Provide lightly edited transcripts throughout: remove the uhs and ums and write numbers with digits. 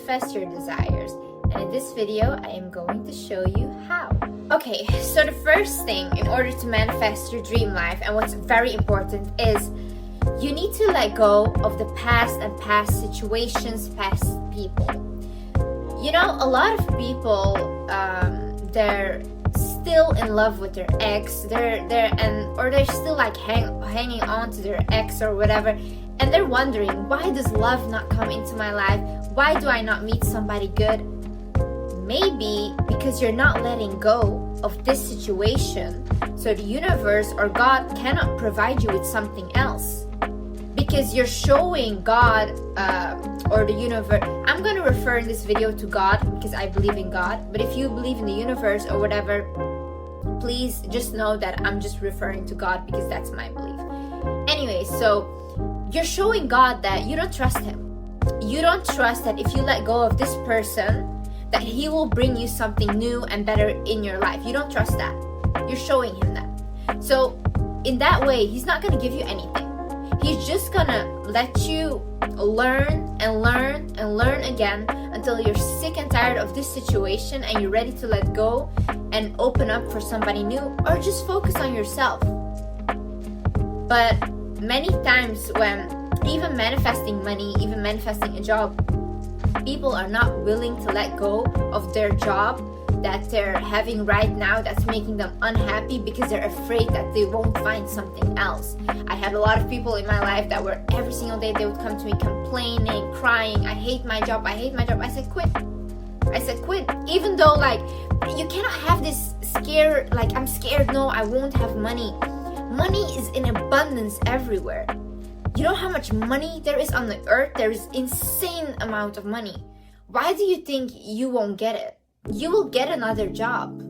manifest your desires. And in this video, I am going to show you how. Okay, so the first thing in order to manifest your dream life, and what's very important, is you need to let go of the past and past situations, past people. You know, a lot of people, they're still in love with their ex, or they're still like hanging on to their ex or whatever, and they're wondering, why does love not come into my life? Why do I not meet somebody good? Maybe because you're not letting go of this situation, so the universe or God cannot provide you with something else. Because you're showing God or the universe. I'm going to refer in this video to God because I believe in God. But if you believe in the universe or whatever, please just know that I'm just referring to God because that's my belief. Anyway, so you're showing God that you don't trust Him. You don't trust that if you let go of this person, that He will bring you something new and better in your life. You don't trust that. You're showing Him that. So in that way, He's not going to give you anything. He's just gonna let you learn and learn and learn again until you're sick and tired of this situation and you're ready to let go and open up for somebody new, or just focus on yourself. But many times when even manifesting money, even manifesting a job, people are not willing to let go of their job that they're having right now that's making them unhappy because they're afraid that they won't find something else. I had a lot of people in my life that were every single day they would come to me complaining, crying, I hate my job, I hate my job. I said quit. Even though like you cannot have this scare, like I'm scared, no, I won't have money. Money is in abundance everywhere. You know how much money there is on the earth? There is insane amount of money. Why do you think you won't get it? You will get another job.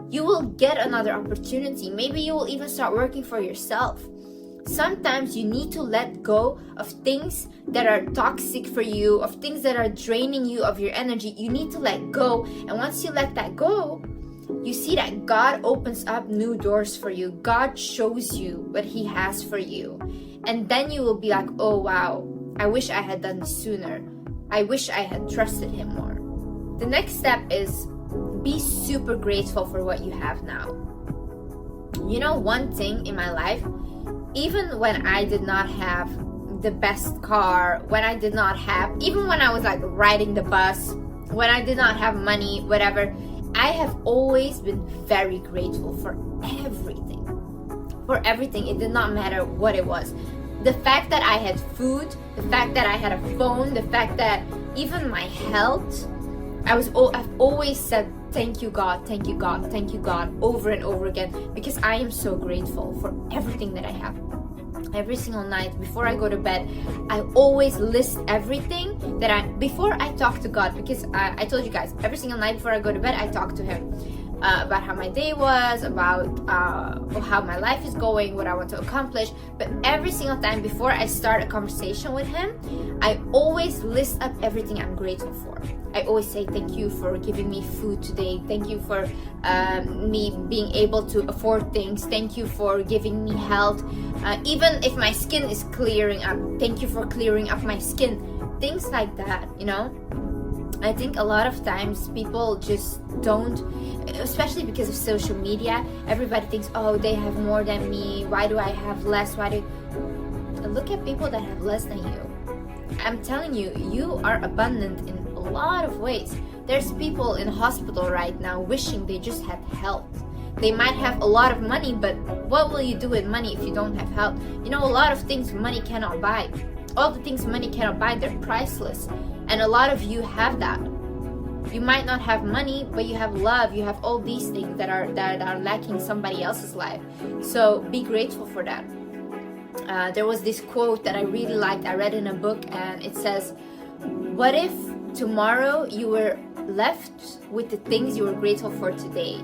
You will get another opportunity. Maybe you will even start working for yourself. Sometimes you need to let go of things that are toxic for you, of things that are draining you of your energy. You need to let go. And once you let that go, you see that God opens up new doors for you. God shows you what He has for you. And then you will be like, oh wow, I wish I had done this sooner. I wish I had trusted Him more. The next step is be super grateful for what you have now. You know, one thing in my life, even when I did not have the best car, even when I was like riding the bus, when I did not have money, whatever, I have always been very grateful for everything. For everything. It did not matter what it was. The fact that I had food, the fact that I had a phone, the fact that even my health, I've always said thank you God, thank you God, thank you God over and over again, because I am so grateful for everything that I have. Every single night before I go to bed, I always list everything that before I talk to God, because I told you guys, every single night before I go to bed, I talk to Him about how my day was, about how my life is going, what I want to accomplish. But every single time before I start a conversation with Him, I always list up everything I'm grateful for. I always say thank you for giving me food today, thank you for me being able to afford things, thank you for giving me health, even if my skin is clearing up, thank you for clearing up my skin, things like that, you know. I think a lot of times people just don't, especially because of social media, everybody thinks, oh, they have more than me, why do I have less, look at people that have less than you. I'm telling you, you are abundant in a lot of ways. There's people in hospital right now wishing they just had health. They might have a lot of money, but what will you do with money if you don't have health? You know, a lot of things money cannot buy. All the things money cannot buy, they're priceless. And a lot of you have that. You might not have money, but you have love. You have all these things that are lacking somebody else's life. So be grateful for that. There was this quote that I really liked. I read in a book, and it says, what if tomorrow you were left with the things you were grateful for today?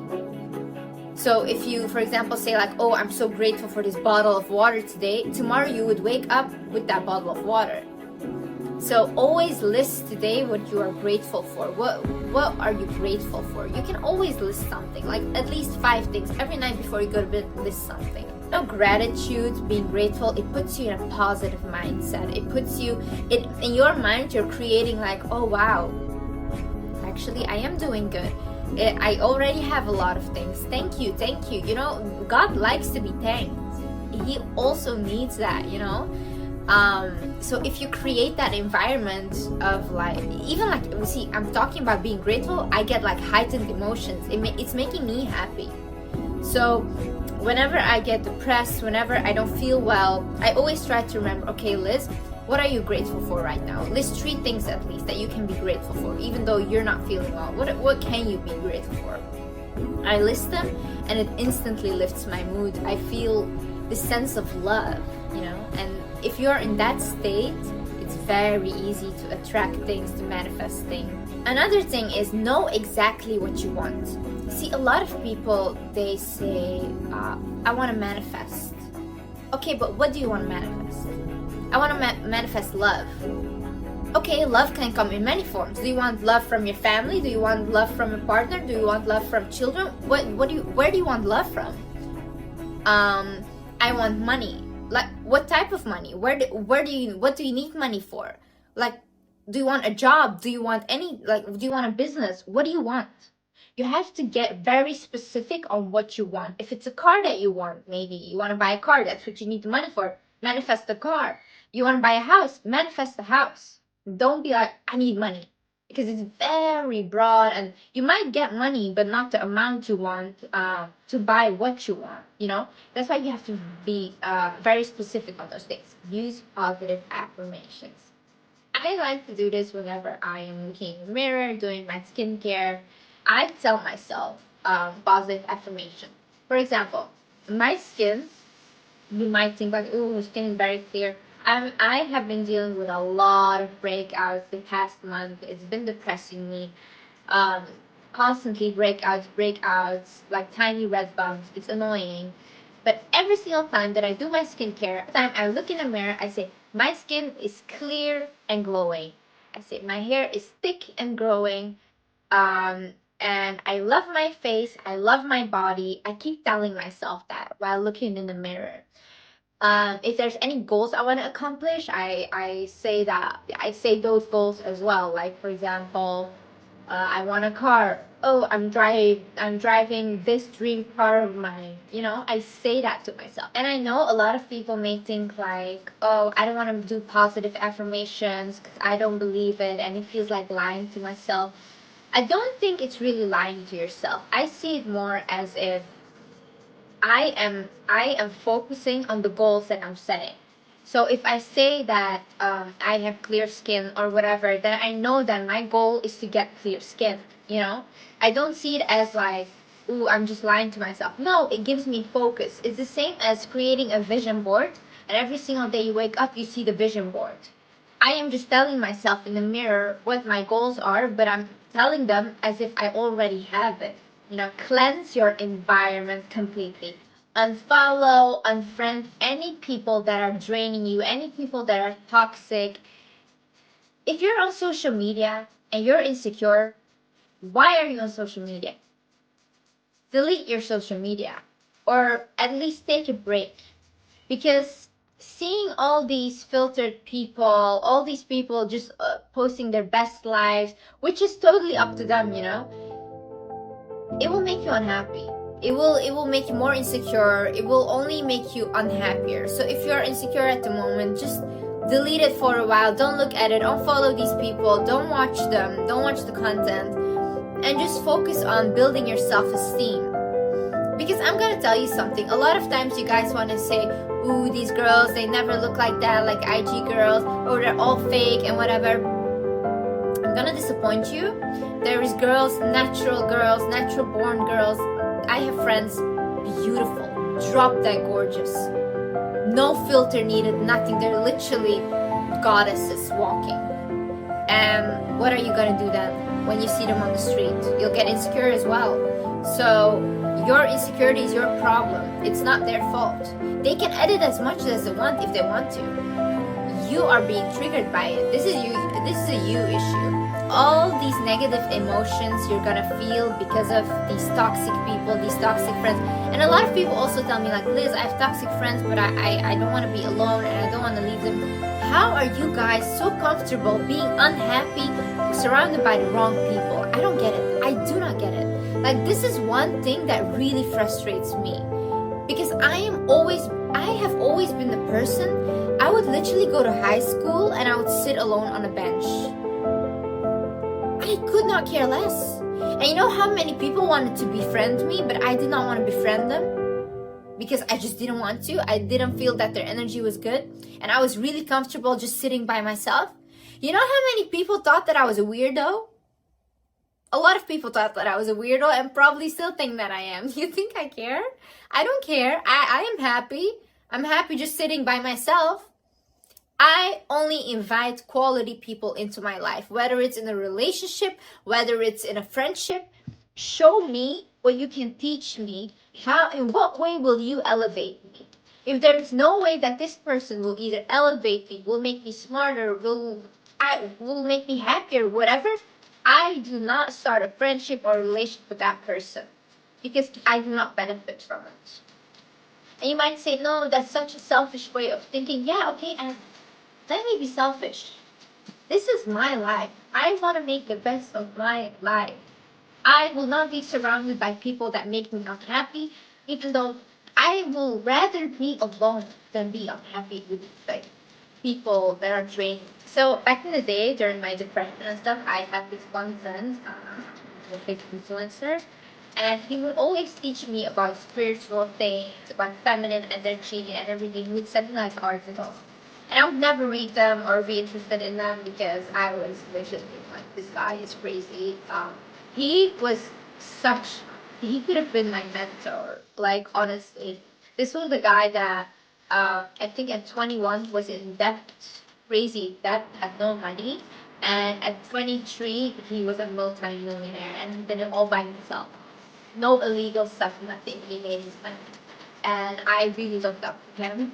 So if you, for example, say like, oh, I'm so grateful for this bottle of water today, tomorrow you would wake up with that bottle of water. So always list today what you are grateful for. What are you grateful for? You can always list something, like at least 5 things. Every night before you go to bed, list something. No, gratitude, being grateful, it puts you in a positive mindset. It puts you, in your mind, you're creating like, oh wow, Actually, I am doing good. I already have a lot of things. Thank you, thank you. You know, God likes to be thanked. He also needs that, you know. So if you create that environment of like, even like, see, I'm talking about being grateful, I get like heightened emotions. It's making me happy. So whenever I get depressed, whenever I don't feel well, I always try to remember, okay, Liz, what are you grateful for right now? List 3 things at least that you can be grateful for, even though you're not feeling well. What can you be grateful for? I list them, and it instantly lifts my mood. I feel this sense of love, you know. And if you're in that state, it's very easy to attract things, to manifest things. Another thing is know exactly what you want. See, a lot of people, they say, I want to manifest. Okay, but what do you want to manifest? I want to manifest love. Okay, love can come in many forms. Do you want love from your family? Do you want love from a partner? Do you want love from children? Where do you want love from? I want money. Like, what type of money? What do you need money for? Like, do you want a job? Do you want do you want a business? What do you want? You have to get very specific on what you want. If it's a car that you want, maybe you want to buy a car, that's what you need the money for. Manifest the car. You want to buy a house, manifest the house. Don't be like, I need money. Because it's very broad, and you might get money, but not the amount you want to buy what you want, you know? That's why you have to be very specific on those things. Use positive affirmations. I like to do this whenever I am looking in the mirror, doing my skincare. I tell myself positive affirmation. For example, my skin, you might think like, ooh, skin is very clear. I have been dealing with a lot of breakouts the past month. It's been depressing me. Constantly breakouts, like tiny red bumps. It's annoying. But every single time that I do my skincare, every time I look in the mirror, I say, my skin is clear and glowing. I say, my hair is thick and growing. And I love my face. I love my body. I keep telling myself that while looking in the mirror. If there's any goals I want to accomplish, I say those goals as well. Like, for example, I want a car. Oh, I'm driving this dream car of mine. You know, I say that to myself. And I know a lot of people may think like, oh, I don't want to do positive affirmations because I don't believe it, and it feels like lying to myself. I don't think it's really lying to yourself. I see it more as if I am focusing on the goals that I'm setting. So if I say that I have clear skin or whatever, then I know that my goal is to get clear skin. You know, I don't see it as like, ooh, I'm just lying to myself. No, it gives me focus. It's the same as creating a vision board, and every single day you wake up, you see the vision board. I am just telling myself in the mirror what my goals are, but I'm telling them as if I already have it. You know, cleanse your environment completely. Unfollow, unfriend any people that are draining you, any people that are toxic. If you're on social media and you're insecure, why are you on social media? Delete your social media, or at least take a break. Because seeing all these filtered people, all these people just posting their best lives, which is totally up to them, you know, it will make you unhappy. It will make you more insecure. It will only make you unhappier. So if you're insecure at the moment, just delete it for a while. Don't look at it. Unfollow these people. Don't watch them. Don't watch the content. And just focus on building your self-esteem. Because I'm gonna tell you something. A lot of times you guys want to say, ooh, these girls, they never look like that, like IG girls, or they're all fake and whatever. I'm gonna disappoint you. There is girls, natural born girls. I have friends, beautiful, drop dead gorgeous. No filter needed, nothing. They're literally goddesses walking. And what are you gonna do then when you see them on the street? You'll get insecure as well. So your insecurity is your problem. It's not their fault. They can edit as much as they want if they want to. You are being triggered by it. This is a you issue. All these negative emotions you're gonna feel because of these toxic people, these toxic friends. And a lot of people also tell me like, Liz, I have toxic friends, but I don't want to be alone and I don't want to leave them. how are you guys so comfortable being unhappy, surrounded by the wrong people? I don't get it. I do not get it. Like, this is one thing that really frustrates me, because I have always been the person, I would literally go to high school and I would sit alone on a bench. I could not care less. And you know how many people wanted to befriend me, but I did not want to befriend them because I just didn't want to. I didn't feel that their energy was good, and I was really comfortable just sitting by myself. You know how many people thought that I was a weirdo? A lot of people thought that I was a weirdo and probably still think that I am. You think I care? I don't care. I am happy. I'm happy just sitting by myself. I only invite quality people into my life, whether it's in a relationship, whether it's in a friendship. Show me what you can teach me. In what way will you elevate me? If there is no way that this person will either elevate me, will make me smarter, will make me happier, whatever, I do not start a friendship or relationship with that person, because I do not benefit from it. And you might say, no, that's such a selfish way of thinking. Yeah, okay, and let me be selfish. This is my life. I want to make the best of my life. I will not be surrounded by people that make me unhappy, even though I will rather be alone than be unhappy with like people that are draining. So back in the day, during my depression and stuff, I had this one friend, a big influencer, and he would always teach me about spiritual things, about feminine energy and everything. He would send me like articles. And I would never read them or be interested in them because I was literally like, this guy is crazy. He was he could have been my mentor. Like, honestly, this was the guy that I think at 21 was in debt, crazy debt, had no money. And at 23, he was a multi-millionaire and he did it all by himself. No illegal stuff, nothing. He made his money. And I really looked up to him.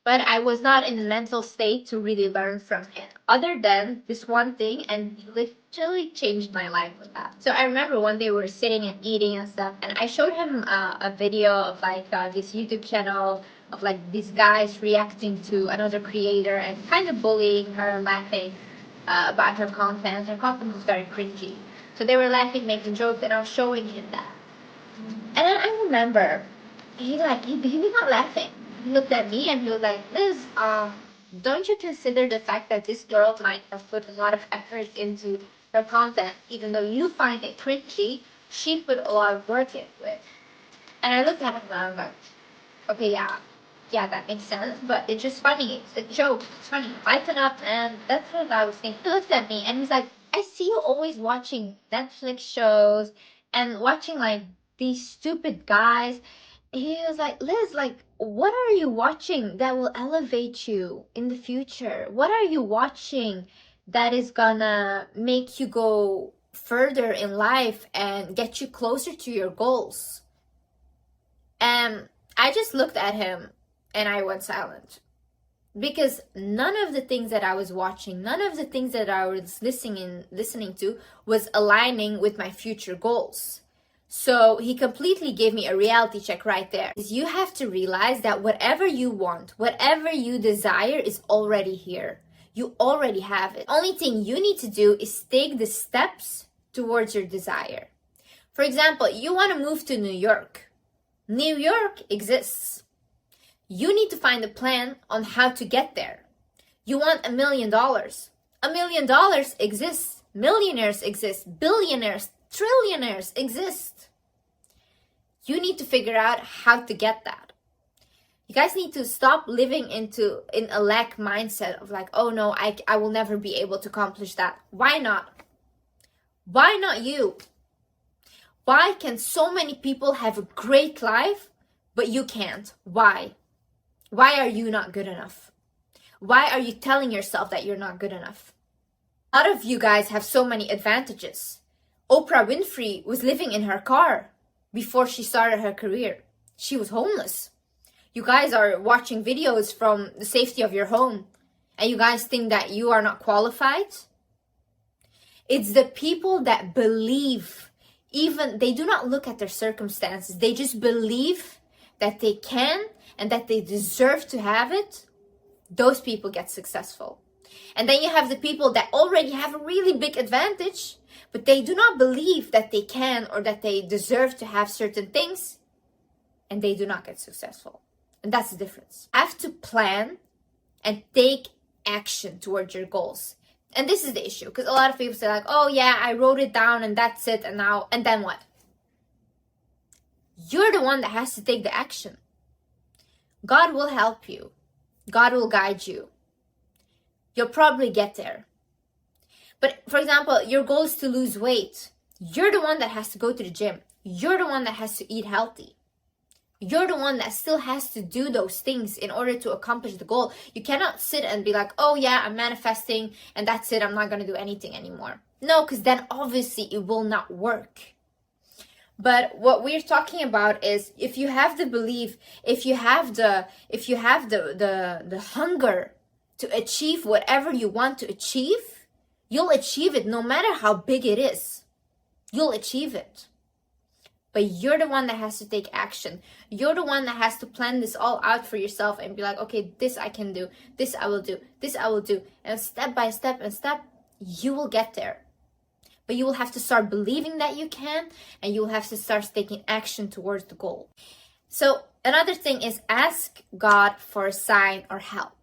But I was not in the mental state to really learn from him, other than this one thing, and he literally changed my life with that. So I remember one day we were sitting and eating and stuff, and I showed him a video of like this YouTube channel of like these guys reacting to another creator and kind of bullying her, laughing about her content. Her content was very cringy. So they were laughing, making jokes, and I was showing him that. And then I remember he was not laughing. He looked at me and he was like, Liz, don't you consider the fact that this girl might have put a lot of effort into her content, even though you find it cringy, she put a lot of work into it. And I looked at him and I was like, okay, yeah, that makes sense, but it's just funny. It's a joke. It's funny. Lighten up, and that's what I was thinking. He looked at me and he's like, I see you always watching Netflix shows and watching like these stupid guys. He was like, Liz, like, what are you watching that will elevate you in the future? What are you watching that is gonna make you go further in life and get you closer to your goals? And I just looked at him and I went silent, because none of the things that I was watching, none of the things that I was listening to was aligning with my future goals. So he completely gave me a reality check right there. You have to realize that whatever you want, whatever you desire is already here. You already have it. Only thing you need to do is take the steps towards your desire. For example, you want to move to New York. New York exists. You need to find a plan on how to get there. You want $1 million. $1 million exists. Millionaires exist. Billionaires, trillionaires exist. You need to figure out how to get that. You guys need to stop living in a lack mindset of like, oh no, I will never be able to accomplish that. Why not? Why not you? Why can so many people have a great life, but you can't? Why? Why are you not good enough? Why are you telling yourself that you're not good enough? A lot of you guys have so many advantages. Oprah Winfrey was living in her car before she started her career. She was homeless. You guys are watching videos from the safety of your home, and you guys think that you are not qualified? It's the people that believe, even they do not look at their circumstances. They just believe that they can and that they deserve to have it. Those people get successful. And then you have the people that already have a really big advantage, but they do not believe that they can or that they deserve to have certain things, and they do not get successful. And that's the difference. You have to plan and take action towards your goals. And this is the issue, because a lot of people say like, oh yeah, I wrote it down and that's it, and then what? You're the one that has to take the action. God will help you. God will guide you. You'll probably get there. But for example, your goal is to lose weight. You're the one that has to go to the gym. You're the one that has to eat healthy. You're the one that still has to do those things in order to accomplish the goal. You cannot sit and be like, oh yeah, I'm manifesting and that's it. I'm not going to do anything anymore. No, because then obviously it will not work. But what we're talking about is if you have the belief, if you have the hunger to achieve whatever you want to achieve, you'll achieve it no matter how big it is. You'll achieve it. But you're the one that has to take action. You're the one that has to plan this all out for yourself and be like, okay, this I can do, this I will do, this I will do. And step by step and step, you will get there. But you will have to start believing that you can, and you will have to start taking action towards the goal. So another thing is ask God for a sign or help.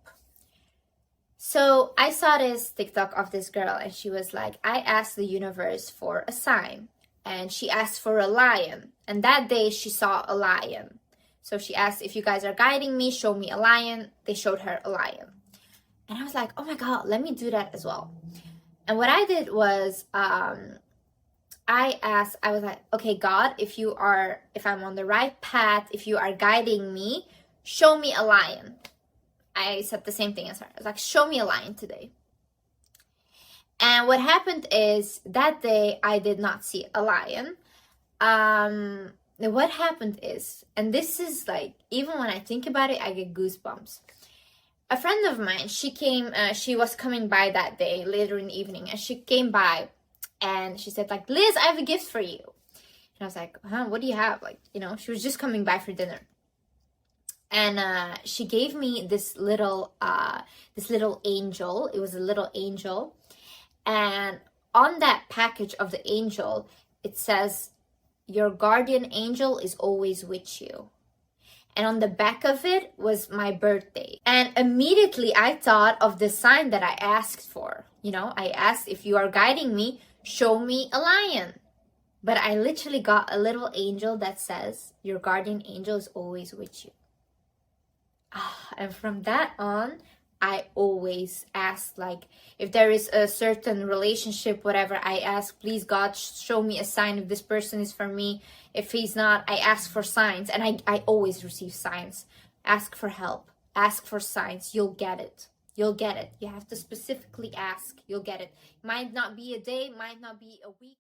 So I saw this TikTok of this girl, and she was like, I asked the universe for a sign. And she asked for a lion. And that day she saw a lion. So she asked, if you guys are guiding me, show me a lion. They showed her a lion. And I was like, oh my God, let me do that as well. And what I did was, I was like, okay, God, if I'm on the right path, if you are guiding me, show me a lion. I said the same thing as her. I was like, show me a lion today. And what happened is that day I did not see a lion. What happened is, and this is like, even when I think about it, I get goosebumps. A friend of mine, she was coming by that day later in the evening, and she came by and she said like, Liz, I have a gift for you. And I was like, huh, what do you have? Like, she was just coming by for dinner. And she gave me this little angel. It was a little angel. And on that package of the angel, it says, your guardian angel is always with you. And on the back of it was my birthday. And immediately I thought of the sign that I asked for. I asked, if you are guiding me, show me a lion. But I literally got a little angel that says, your guardian angel is always with you. And from that on, I always ask, like, if there is a certain relationship, whatever, I ask, please God, show me a sign if this person is for me. If he's not, I ask for signs. And I always receive signs. Ask for help. Ask for signs. You'll get it. You'll get it. You have to specifically ask. You'll get it. Might not be a day, might not be a week.